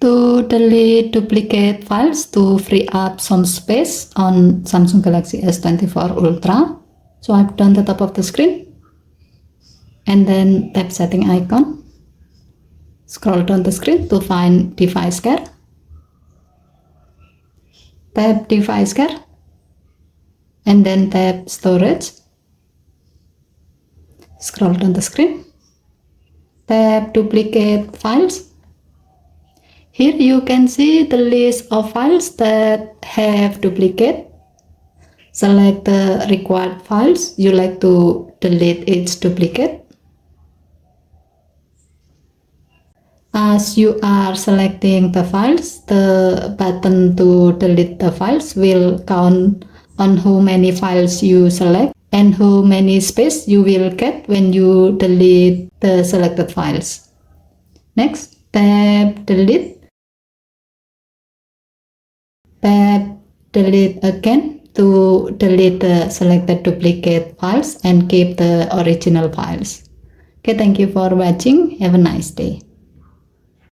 To delete duplicate files to free up some space on Samsung Galaxy S24 Ultra, swipe down the top of the screen and then tap setting icon. Scroll down the screen to find device care. Tap device care and then tap storage. Scroll down the screen. Tap duplicate files. Here you can see the list of files that have duplicate. Select the required files you like to delete each duplicate. As you are selecting the files, the button to delete the files will count on how many files you select and how many space you will get when you delete the selected files. Next, tap delete. Tap delete again to delete the selected duplicate files and keep the original files. Okay, thank you for watching. Have a nice day.